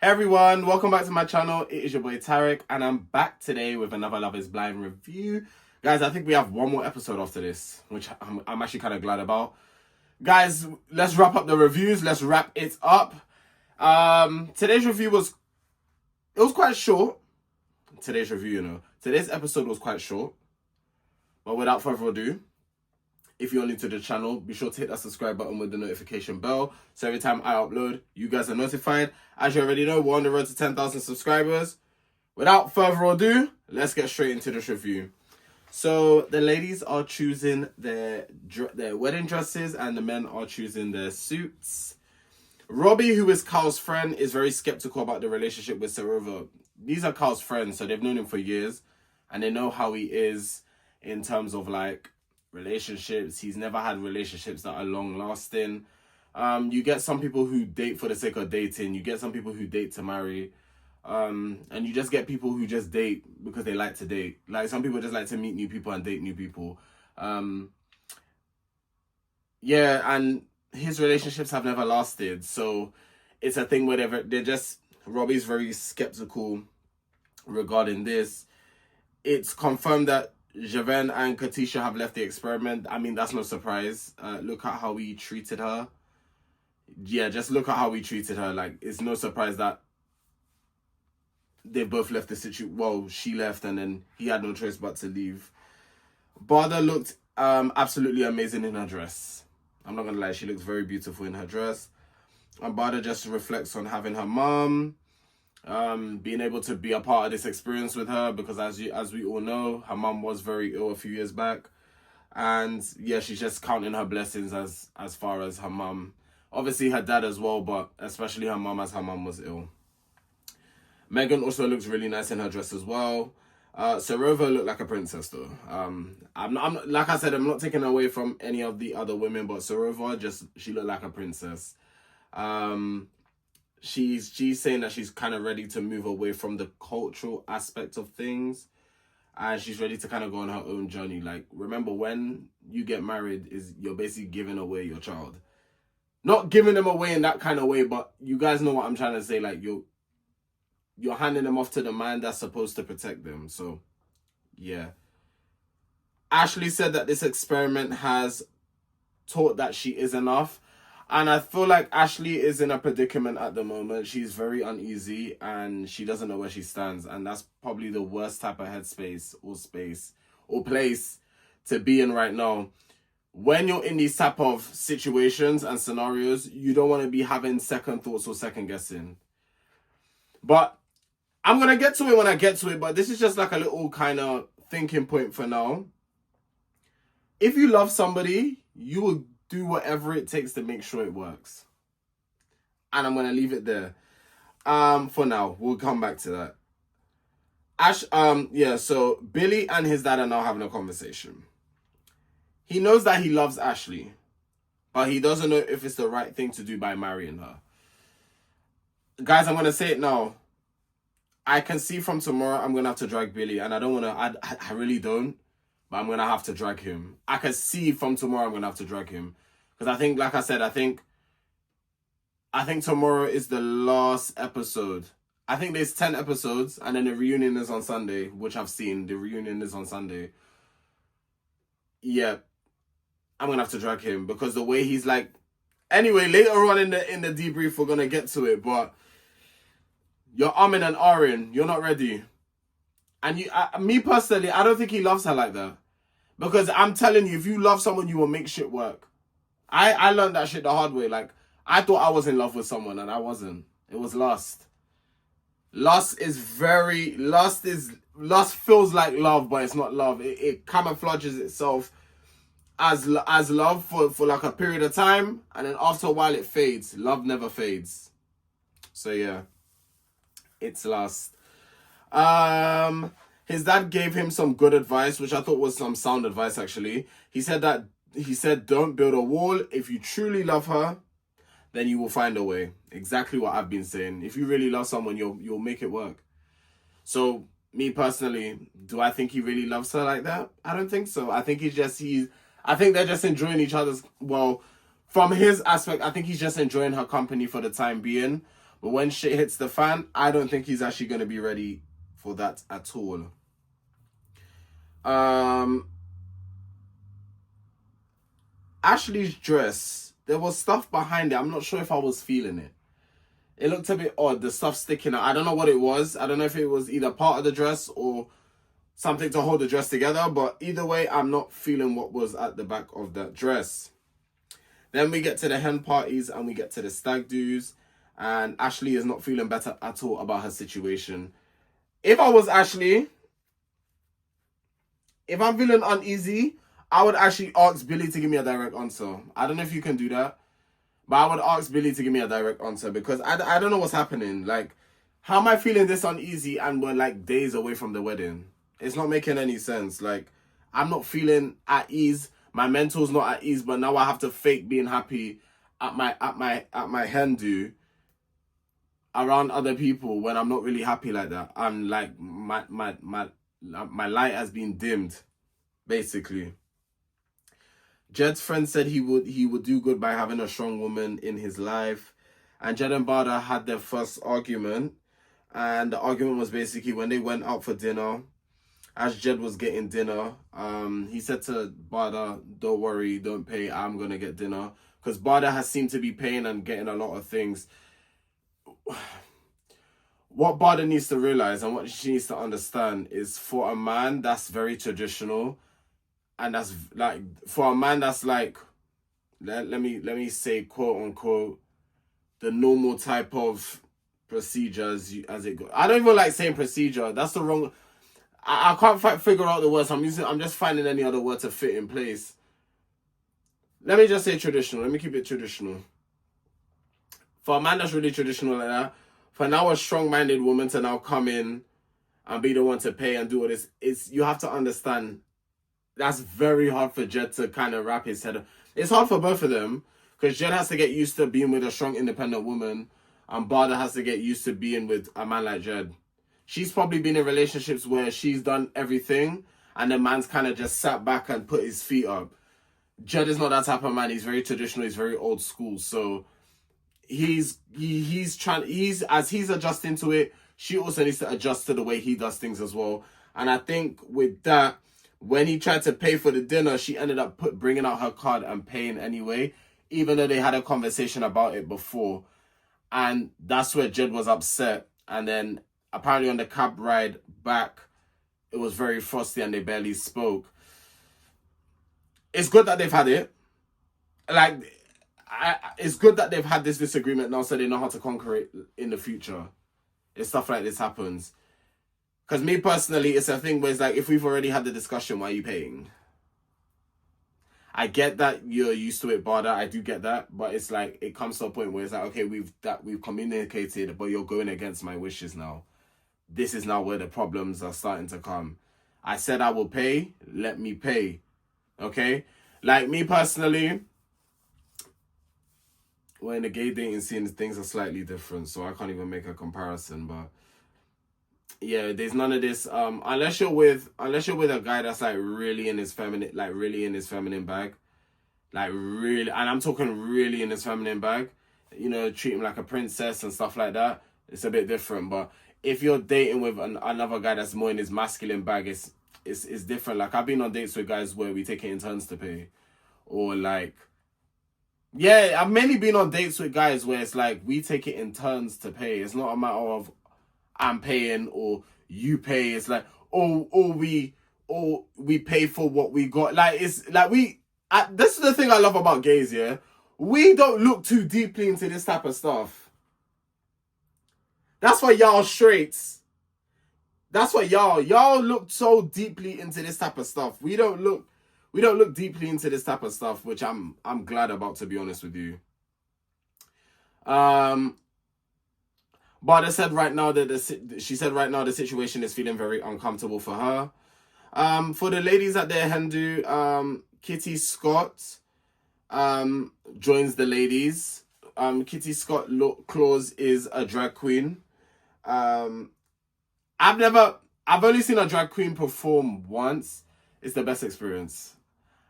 Hey everyone, welcome back to my channel. It is your boy Tarek, and I'm back today with another Love is Blind review. Guys, I think we have one more episode after this, which I'm actually kind of glad about. Guys, let's wrap up the reviews. Let's wrap it up. Today's review was quite short. Today's episode was quite short. But without further ado, if you're new to the channel, be sure to hit that subscribe button with the notification bell. So every time I upload, you guys are notified. As you already know, we're on the road to 10,000 subscribers. Without further ado, let's get straight into this review. So the ladies are choosing their wedding dresses and the men are choosing their suits. Robbie, who is Carl's friend, is very skeptical about the relationship with Sarova. These are Carl's friends, so they've known him for years. And they know how he is in terms of like relationships. He's never had relationships that are long lasting. You get some people who date for the sake of dating. You get some people who date to marry. And you just get people who just date because they like to date. Like some people just like to meet new people and date new people. Yeah, and his relationships have never lasted. So it's a thing where they're just, Robbie's very skeptical regarding this. It's confirmed that Javen and Katisha have left the experiment. I mean, that's no surprise. Look at how he treated her. Yeah, just look at how he treated her. Like, it's no surprise that they both left the situation. Well, she left and then he had no choice but to leave. Bardha looked absolutely amazing in her dress. I'm not going to lie, she looks very beautiful in her dress. And Bardha just reflects on having her mom, being able to be a part of this experience with her, because as we all know, her mom was very ill a few years back. And yeah, she's just counting her blessings as far as her mom. Obviously her dad as well, but especially her mom, as her mom was ill. Megan also looks really nice in her dress as well. Sarova looked like a princess though. I'm like I said, I'm not taking away from any of the other women, but Sarova, she looked like a princess. She's saying that she's kind of ready to move away from the cultural aspect of things, and she's ready to kind of go on her own journey. Like, remember, when you get married, you're basically giving away your child. Not giving them away in that kind of way, but you guys know what I'm trying to say. Like, you're handing them off to the man that's supposed to protect them. So, yeah. Ashleigh said that this experiment has taught that she is enough. And I feel like Ashleigh is in a predicament at the moment. She's very uneasy and she doesn't know where she stands. And that's probably the worst type of headspace or space or place to be in right now. When you're in these type of situations and scenarios, you don't want to be having second thoughts or second guessing. But I'm going to get to it when I get to it. But this is just like a little kind of thinking point for now. If you love somebody, you will do whatever it takes to make sure it works. And I'm going to leave it there. For now, we'll come back to that. Yeah, so Billy and his dad are now having a conversation. He knows that he loves Ashleigh, but he doesn't know if it's the right thing to do by marrying her. Guys, I'm going to say it now. I can see from tomorrow I'm going to have to drag Billy, and I don't want to, I really don't. But I'm going to have to drag him. I can see from tomorrow I'm going to have to drag him. Because I think, like I said, I think tomorrow is the last episode. I think there's 10 episodes. And then the reunion is on Sunday, which I've seen. The reunion is on Sunday. Yeah. I'm going to have to drag him. Because the way he's like... Anyway, later on in the debrief, we're going to get to it. But you're umming and ahhing. You're not ready. And me personally, I don't think he loves her like that. Because I'm telling you, if you love someone, you will make shit work. I learned that shit the hard way. Like, I thought I was in love with someone and I wasn't. It was lust. Lust feels like love, but it's not love. It camouflages itself as love for like a period of time. And then after a while it fades. Love never fades. So yeah, it's lust. His dad gave him some good advice, which I thought was some sound advice, actually. He said, don't build a wall. If you truly love her, then you will find a way. Exactly what I've been saying. If you really love someone, you'll make it work. So, me personally, do I think he really loves her like that? I don't think so. I think I think they're just enjoying each other's, well, from his aspect, I think he's just enjoying her company for the time being. But when shit hits the fan, I don't think he's actually going to be ready for that at all. Ashleigh's dress, there was stuff behind it. I'm not sure if I was feeling it. It looked a bit odd, the stuff sticking out. I don't know what it was. I don't know if it was either part of the dress or something to hold the dress together. But either way, I'm not feeling what was at the back of that dress. Then we get to the hen parties and we get to the stag do's. And Ashleigh is not feeling better at all about her situation. If I was Ashleigh, if I'm feeling uneasy, I would actually ask Billy to give me a direct answer. I don't know if you can do that, but I would ask Billy to give me a direct answer because I don't know what's happening. Like, how am I feeling this uneasy and we're like days away from the wedding? It's not making any sense. Like, I'm not feeling at ease. My mental's not at ease, but now I have to fake being happy at my hen do around other people when I'm not really happy like that. I'm like, my light has been dimmed, basically. Jed's friend said he would do good by having a strong woman in his life. And Jed and Bardha had their first argument. And the argument was basically when they went out for dinner, as Jed was getting dinner, he said to Bardha, don't worry, don't pay, I'm going to get dinner. Because Bardha has seemed to be paying and getting a lot of things. What Bardha needs to realize and what she needs to understand is for a man that's very traditional, and that's like, for a man that's like, let me say, quote unquote, the normal type of procedure as it goes. I don't even like saying procedure. That's the wrong. I can't figure out the words. I'm just finding any other word to fit in place. Let me just say traditional. Let me keep it traditional. For a man that's really traditional like that, for now a strong-minded woman to now come in and be the one to pay and do all this, you have to understand that's very hard for Jed to kind of wrap his head. It's hard for both of them because Jed has to get used to being with a strong, independent woman, and Bardha has to get used to being with a man like Jed. She's probably been in relationships where she's done everything and the man's kind of just sat back and put his feet up. Jed is not that type of man. He's very traditional. He's very old school. So he's adjusting to it, she also needs to adjust to the way he does things as well. And I think with that, when he tried to pay for the dinner, she ended up bringing out her card and paying anyway, even though they had a conversation about it before. And that's where Jed was upset. And then apparently on the cab ride back, it was very frosty and they barely spoke. It's good that they've had it. Like, it's good that they've had this disagreement now so they know how to conquer it in the future if stuff like this happens. Because me personally, it's a thing where it's like, if we've already had the discussion, why are you paying? I get that you're used to it, Bardha. I do get that. But it's like, it comes to a point where it's like, okay, we've communicated, but you're going against my wishes now. This is now where the problems are starting to come. I said I will pay. Let me pay. Okay? Like, me personally, well, in the gay dating scene, things are slightly different, so I can't even make a comparison. But yeah, there's none of this. Unless you're with a guy that's like really in his feminine bag, like really, and I'm talking really in his feminine bag. You know, treat him like a princess and stuff like that. It's a bit different. But if you're dating with another guy that's more in his masculine bag, it's different. Like, I've been on dates with guys where we take it in turns to pay, or like. Yeah, I've mainly been on dates with guys where it's like we take it in turns to pay. It's not a matter of I'm paying or you pay. It's like we pay for what we got. Like, it's like this is the thing I love about gays, yeah? We don't look too deeply into this type of stuff. That's why y'all straights. That's why y'all look so deeply into this type of stuff. We don't look deeply into this type of stuff, which I'm glad about, to be honest with you. Bardha said right now that the situation is feeling very uncomfortable for her. For the ladies at their Hindu, Kitty Scott joins the ladies. Kitty Scott Claus is a drag queen. I've only seen a drag queen perform once. It's the best experience.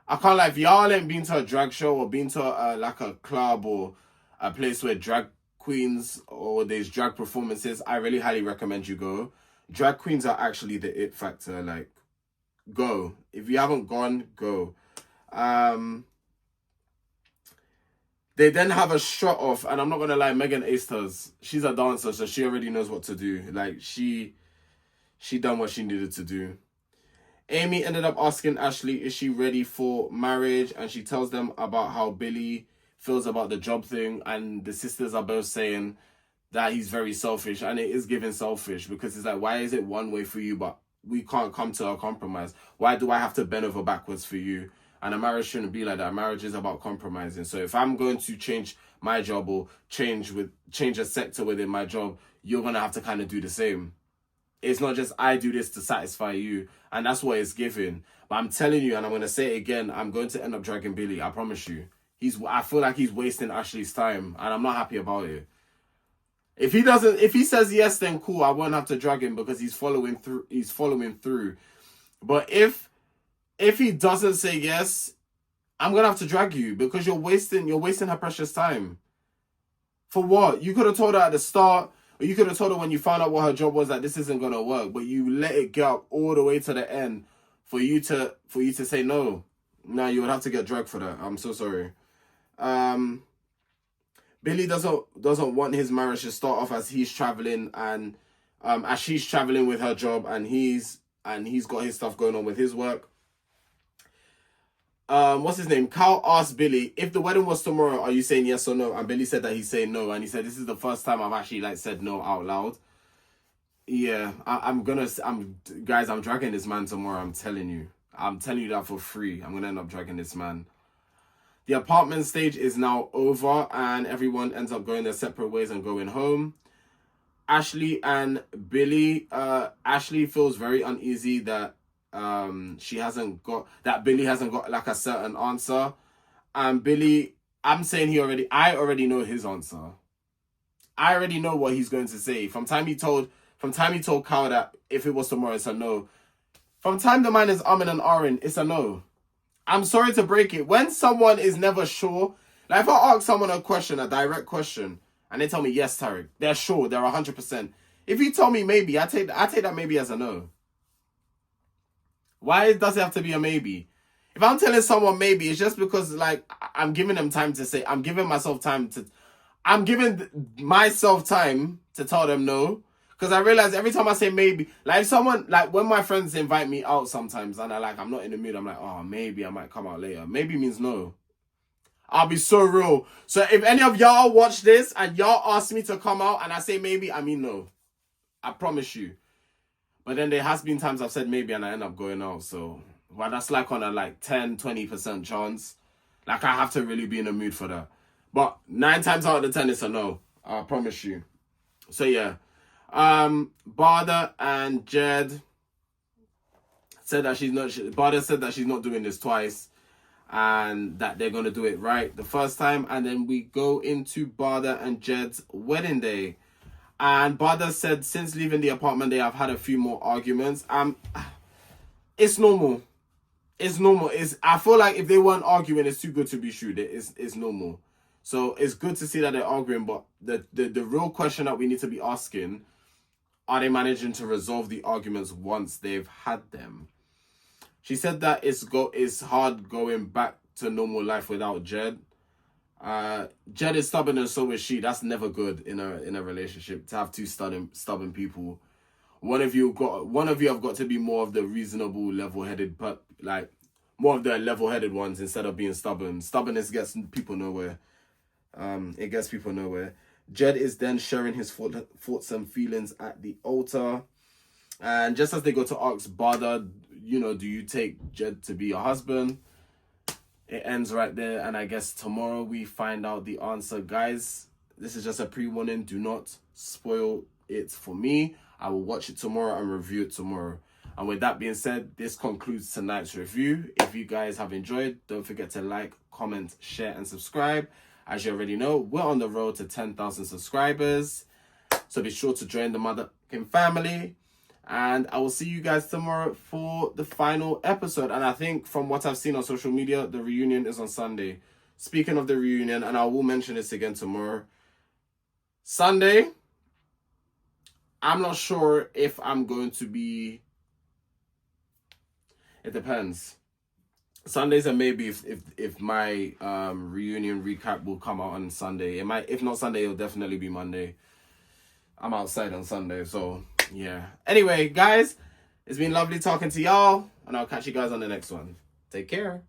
I can't lie, if y'all ain't been to a drag show or been to like a club or a place where drag queens or these drag performances, I really highly recommend you go. Drag queens are actually the it factor. Like, go. If you haven't gone, go. They then have a shot off, and I'm not gonna lie, Megan aced hers. She's a dancer, so she already knows what to do. Like, she done what she needed to do. Amy ended up asking Ashleigh, is she ready for marriage? And she tells them about how Billy feels about the job thing, and the sisters are both saying that he's very selfish, and it is giving selfish, because it's like, why is it one way for you, but we can't come to a compromise? Why do I have to bend over backwards for you? And a marriage shouldn't be like that. A marriage is about compromising. So if I'm going to change my job or change a sector within my job, you're going to have to kind of do the same. It's not just I do this to satisfy you. And that's what it's giving. But I'm telling you, and I'm going to say it again, I'm going to end up dragging Billy. I promise you. I feel like he's wasting Ashleigh's time, and I'm not happy about it. If he says yes, then cool, I won't have to drag him because he's following through. But if he doesn't say yes, I'm gonna have to drag you because you're wasting her precious time. For what? You could have told her at the start, or you could have told her when you found out what her job was that this isn't gonna work, but you let it get up all the way to the end for you to say no. No, you would have to get dragged for that. I'm so sorry. Billy doesn't want his marriage to start off as he's traveling and as she's traveling with her job, and he's got his stuff going on with his work. What's his name? Carl asked Billy, if the wedding was tomorrow, are you saying yes or no? And Billy said that he's saying no, and he said this is the first time I've actually said no out loud. Yeah, I'm dragging this man tomorrow. I'm telling you that for free. I'm gonna end up dragging this man. The apartment stage is now over, and everyone ends up going their separate ways and going home. Ashleigh and Billy. Ashleigh feels very uneasy that Billy hasn't got like a certain answer. And Billy, I'm saying I already know his answer. I already know what he's going to say. From time he told Kyle that if it was tomorrow, it's a no. From time the man is umming and ahhing, it's a no. I'm sorry to break it. When someone is never sure, like if I ask someone a direct question, and they tell me yes, Tarek, they're sure, they're 100%. If you tell me maybe, I take that maybe as a no. Why does it have to be a maybe? If I'm telling someone maybe, it's just because like I'm giving them time to say. I'm giving myself time to tell them no. Because I realize every time I say maybe, like someone, like when my friends invite me out sometimes and I'm not in the mood, I'm like, oh, maybe I might come out later. Maybe means no. I'll be so real. So if any of y'all watch this and y'all ask me to come out and I say maybe, I mean no. I promise you. But then there has been times I've said maybe and I end up going out. So, well, that's like on a 10, 20% chance. Like I have to really be in the mood for that. But 9 times out of the 10, it's a no. I promise you. So yeah. Bardha and Jed said that Bardha said that she's not doing this twice and that they're going to do it right the first time. And then we go into Bardha and Jed's wedding day. And Bardha said since leaving the apartment, they have had a few more arguments. It's normal. It's normal. I feel like if they weren't arguing, it's too good to be true. It's normal. So it's good to see that they're arguing, but the real question that we need to be asking, are they managing to resolve the arguments once they've had them? She said that it's hard going back to normal life without Jed. Jed is stubborn and so is she. That's never good in a relationship, to have two stubborn people. One of you have got to be more of the reasonable, level-headed, but like more of the level-headed ones instead of being stubborn. Stubbornness gets people nowhere. It gets people nowhere. Jed is then sharing his thoughts and feelings at the altar. And just as they go to ask Bardha, do you take Jed to be your husband? It ends right there. And I guess tomorrow we find out the answer. Guys, this is just a pre-warning. Do not spoil it for me. I will watch it tomorrow and review it tomorrow. And with that being said, this concludes tonight's review. If you guys have enjoyed, don't forget to like, comment, share, and subscribe. As you already know, we're on the road to 10,000 subscribers. So be sure to join the motherfucking family. And I will see you guys tomorrow for the final episode. And I think from what I've seen on social media, the reunion is on Sunday. Speaking of the reunion, and I will mention this again tomorrow, Sunday, I'm not sure if I'm going to be. It depends. Sundays and maybe if my reunion recap will come out on Sunday. It might, if not Sunday, it'll definitely be Monday. I'm outside on Sunday, so yeah. Anyway, guys, it's been lovely talking to y'all, and I'll catch you guys on the next one. Take care.